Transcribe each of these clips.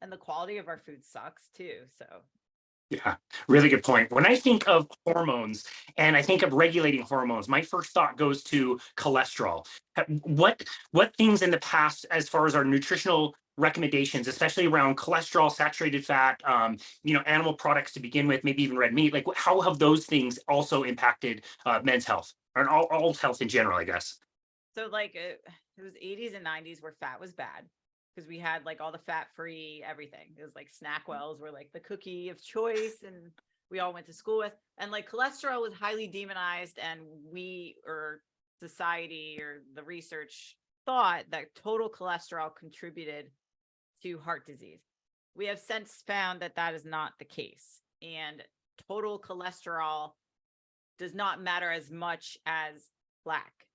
and the quality of our food sucks too. So Yeah, really good point. When I think of hormones and I think of regulating hormones, my first thought goes to cholesterol. What things in the past, as far as our nutritional recommendations, especially around cholesterol, saturated fat, animal products to begin with, maybe even red meat, like how have those things also impacted men's health or all health in general, I guess? so like it was 80s and 90s where fat was bad because we had like all the fat free everything. It was like Snackwells were like the cookie of choice, and we all went to school with, and like cholesterol was highly demonized, and we or society or the research thought that total cholesterol contributed to heart disease. We have since found that that is not the case, and total cholesterol does not matter as much as plaque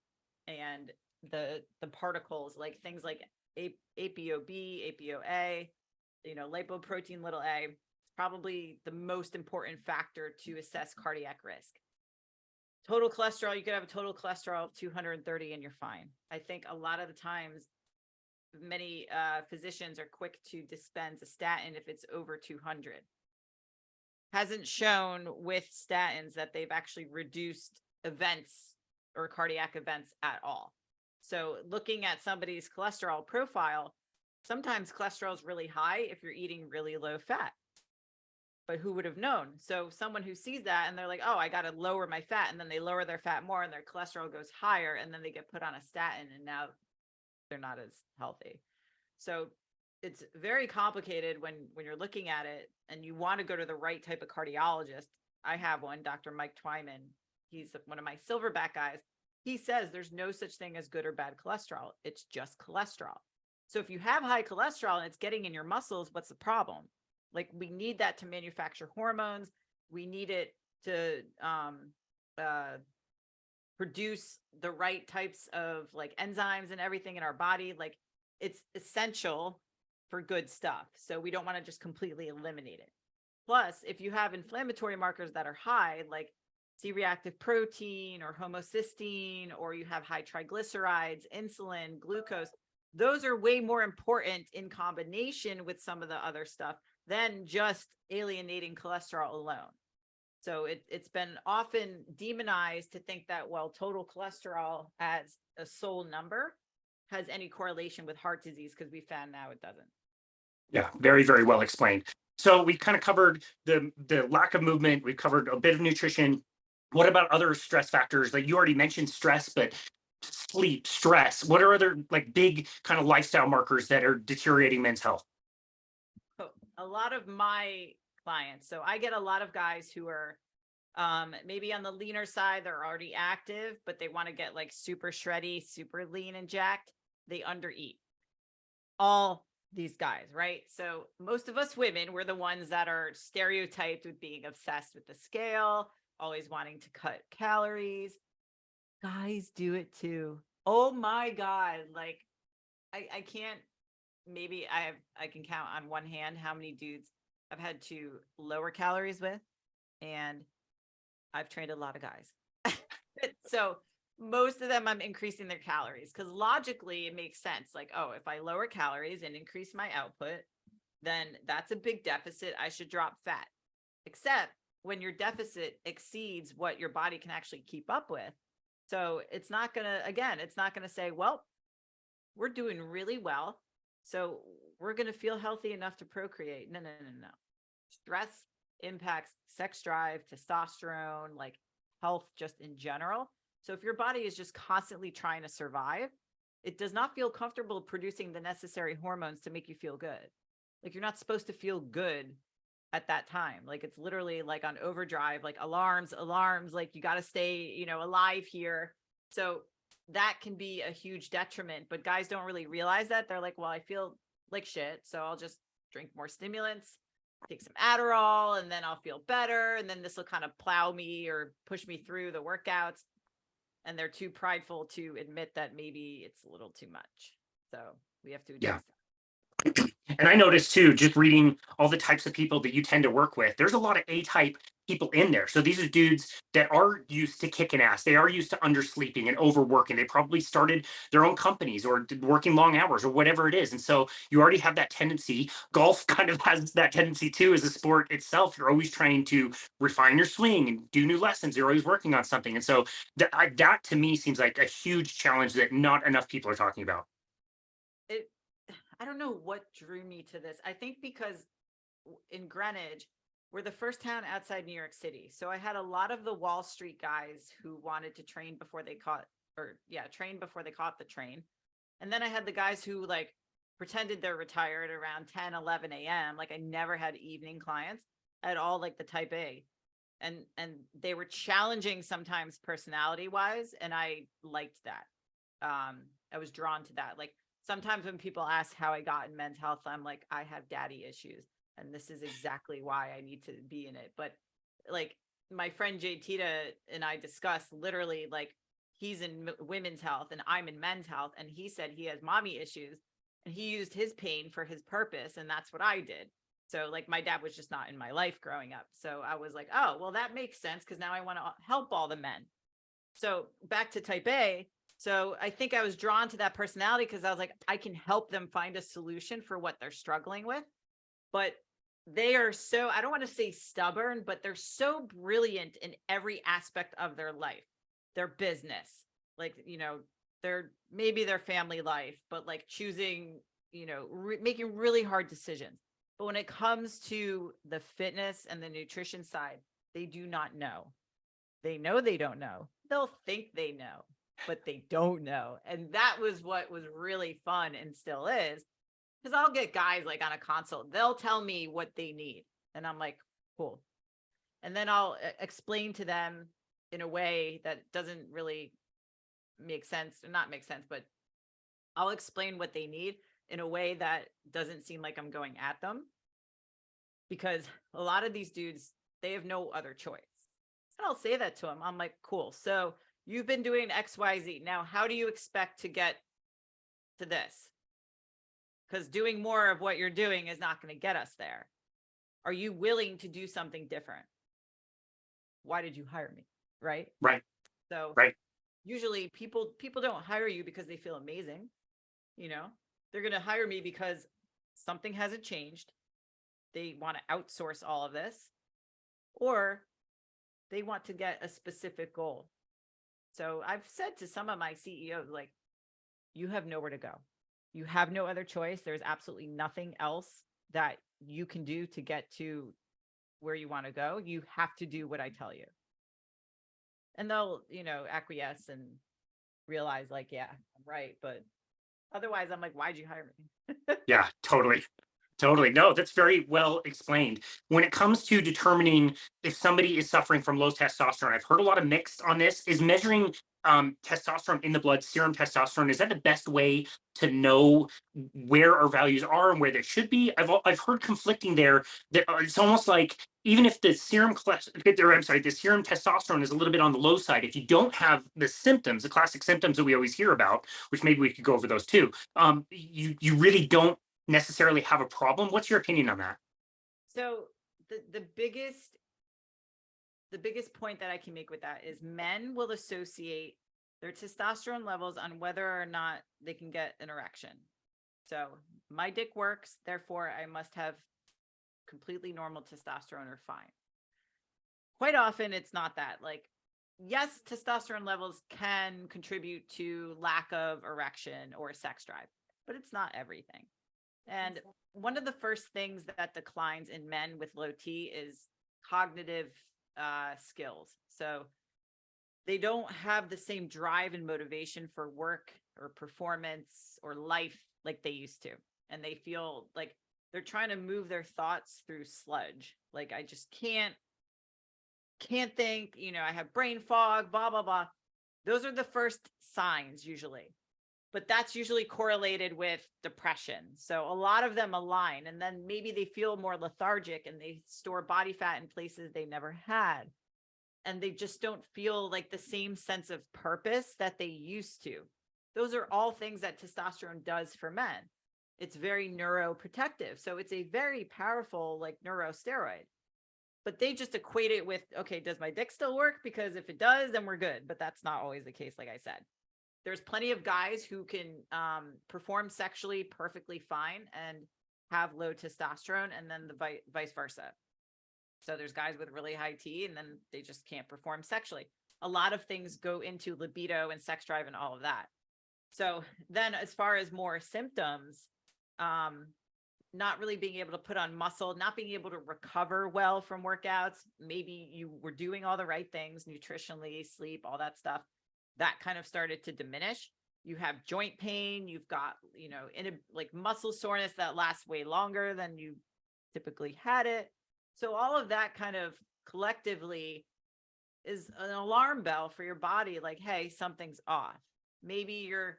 and the particles, like things like ApoB, ApoA, lipoprotein little a. It's probably the most important factor to assess cardiac risk. Total cholesterol, you could have a total cholesterol of 230 and you're fine. I think a lot of the times many physicians are quick to dispense a statin if it's over 200. Hasn't shown with statins that they've actually reduced events or cardiac events at all. So looking at somebody's cholesterol profile, sometimes cholesterol is really high if you're eating really low fat. But who would have known? So someone who sees that and they're like, oh, I got to lower my fat. And then they lower their fat more and their cholesterol goes higher. And then they get put on a statin and now they're not as healthy. So it's very complicated when you're looking at it and you want to go to the right type of cardiologist. I have one, Dr. Mike Twyman. He's one of my silverback guys. He says there's no such thing as good or bad cholesterol. It's just cholesterol. So if you have high cholesterol and it's getting in your muscles, what's the problem? Like we need that to manufacture hormones. We need it to produce the right types of like enzymes and everything in our body. Like it's essential for good stuff. So we don't want to just completely eliminate it. Plus, if you have inflammatory markers that are high, like C-reactive protein or homocysteine, or you have high triglycerides, insulin, glucose, those are way more important in combination with some of the other stuff than just alienating cholesterol alone. So it's been often demonized to think that, well, total cholesterol as a sole number has any correlation with heart disease, because we found now it doesn't. Yeah, very, very well explained. So we kind of covered the lack of movement. We've covered a bit of nutrition. What about other stress factors? Like you already mentioned stress, but sleep, stress. What are other like big kind of lifestyle markers that are deteriorating men's health? So a lot of my clients, so I get a lot of guys who are maybe on the leaner side, they're already active, but they want to get like super shreddy, super lean and jacked. They undereat. All these guys, right? So most of us women, we're the ones that are stereotyped with being obsessed with the scale, always wanting to cut calories. Guys do it too. Oh my God. Like I can't, maybe I can count on one hand how many dudes I've had to lower calories with, and I've trained a lot of guys. So most of them I'm increasing their calories because logically it makes sense. Like, oh, if I lower calories and increase my output, then that's a big deficit. I should drop fat. Except when your deficit exceeds what your body can actually keep up with. So it's not going to, again, it's not going to say, well, we're doing really well, so we're going to feel healthy enough to procreate. No, no, no, no. Stress impacts sex drive, testosterone, like health just in general. So if your body is just constantly trying to survive, it does not feel comfortable producing the necessary hormones to make you feel good. Like you're not supposed to feel good at that time. Like it's literally like on overdrive, like alarms, like you got to stay, alive here. So that can be a huge detriment, but guys don't really realize that. They're like, well, I feel like shit, so I'll just drink more stimulants, take some Adderall, and then I'll feel better. And then this will kind of plow me or push me through the workouts. And they're too prideful to admit that maybe it's a little too much. So we have to Yeah. address that. And I noticed too, just reading all the types of people that you tend to work with, there's a lot of A-type people in there. So these are dudes that are used to kicking ass. They are used to undersleeping and overworking. They probably started their own companies or working long hours or whatever it is. And so you already have that tendency. Golf kind of has that tendency too as a sport itself. You're always trying to refine your swing and do new lessons. You're always working on something. And so that to me seems like a huge challenge that not enough people are talking about. It, I don't know what drew me to this. I think because in Greenwich, we're the first town outside New York City. So I had a lot of the Wall Street guys who wanted to train before they caught, train before they caught the train. And then I had the guys who like pretended they're retired around 10, 11 a.m. Like I never had evening clients at all, like the type A. And they were challenging sometimes personality wise. And I liked that. I was drawn to that. Like sometimes when people ask how I got in men's health, I'm like, I have daddy issues. And this is exactly why I need to be in it. But like my friend Jay Tita and I discussed literally like he's in women's health and I'm in men's health. And he said he has mommy issues and he used his pain for his purpose. And that's what I did. So like my dad was just not in my life growing up. So I was like, oh, well, that makes sense because now I want to help all the men. So back to type A. So I think I was drawn to that personality because I was like, I can help them find a solution for what they're struggling with. But they are so, I don't want to say stubborn, but they're so brilliant in every aspect of their life, their business, like, maybe their family life, but like choosing, making really hard decisions. But when it comes to the fitness and the nutrition side, they do not know. They know they don't know. They'll think they know, but they don't know. And that was what was really fun and still is. Because I'll get guys like on a consult, they'll tell me what they need. And I'm like, cool. And then I'll explain to them in a way that doesn't really make sense, or not make sense, but I'll explain what they need in a way that doesn't seem like I'm going at them. Because a lot of these dudes, they have no other choice. And I'll say that to them. I'm like, cool. So you've been doing XYZ. Now, how do you expect to get to this? Because doing more of what you're doing is not going to get us there. Are you willing to do something different? Why did you hire me? Right. Right. So right. Usually people don't hire you because they feel amazing. They're going to hire me because something hasn't changed. They want to outsource all of this, or they want to get a specific goal. So I've said to some of my CEOs, like, you have nowhere to go. You have no other choice. There's absolutely nothing else that you can do to get to where you want to go. You have to do what I tell you. And they'll, acquiesce and realize like, yeah, I'm right. But otherwise I'm like, why'd you hire me? Yeah, totally. Totally. No, that's very well explained. When it comes to determining if somebody is suffering from low testosterone, I've heard a lot of mixed on this. Is measuring testosterone in the blood, serum testosterone, is that the best way to know where our values are and where they should be? I've heard conflicting there. That it's almost like even if the serum the serum testosterone is a little bit on the low side, if you don't have the symptoms, the classic symptoms that we always hear about, which maybe we could go over those too, you really don't necessarily have a problem. What's your opinion on that? So the biggest point that I can make with that is men will associate their testosterone levels on whether or not they can get an erection. So my dick works, therefore I must have completely normal testosterone or fine. Quite often it's not that. Like, yes, testosterone levels can contribute to lack of erection or sex drive, but it's not everything. And one of the first things that declines in men with low T is cognitive skills. So they don't have the same drive and motivation for work or performance or life like they used to. And they feel like they're trying to move their thoughts through sludge. Like, I just can't think, I have brain fog, blah, blah, blah. Those are the first signs usually. But that's usually correlated with depression. So a lot of them align, and then maybe they feel more lethargic and they store body fat in places they never had. And they just don't feel like the same sense of purpose that they used to. Those are all things that testosterone does for men. It's very neuroprotective. So it's a very powerful like neurosteroid. But they just equate it with, okay, does my dick still work? Because if it does, then we're good. But that's not always the case, like I said. There's plenty of guys who can perform sexually perfectly fine and have low testosterone, and then the vice versa. So there's guys with really high T, and then they just can't perform sexually. A lot of things go into libido and sex drive and all of that. So then as far as more symptoms, not really being able to put on muscle, not being able to recover well from workouts. Maybe you were doing all the right things, nutritionally, sleep, all that stuff. That kind of started to diminish. You have joint pain. You've got, like muscle soreness that lasts way longer than you typically had it. So all of that kind of collectively is an alarm bell for your body. Like, hey, something's off. Maybe your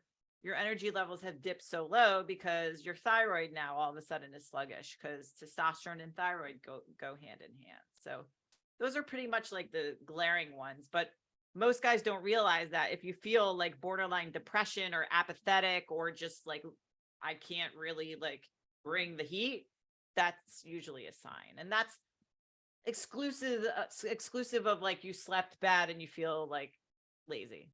energy levels have dipped so low because your thyroid now all of a sudden is sluggish, because testosterone and thyroid go hand in hand. So those are pretty much like the glaring ones, but most guys don't realize that if you feel like borderline depression or apathetic, or just like, I can't really like bring the heat, that's usually a sign. And that's exclusive of like you slept bad and you feel like lazy.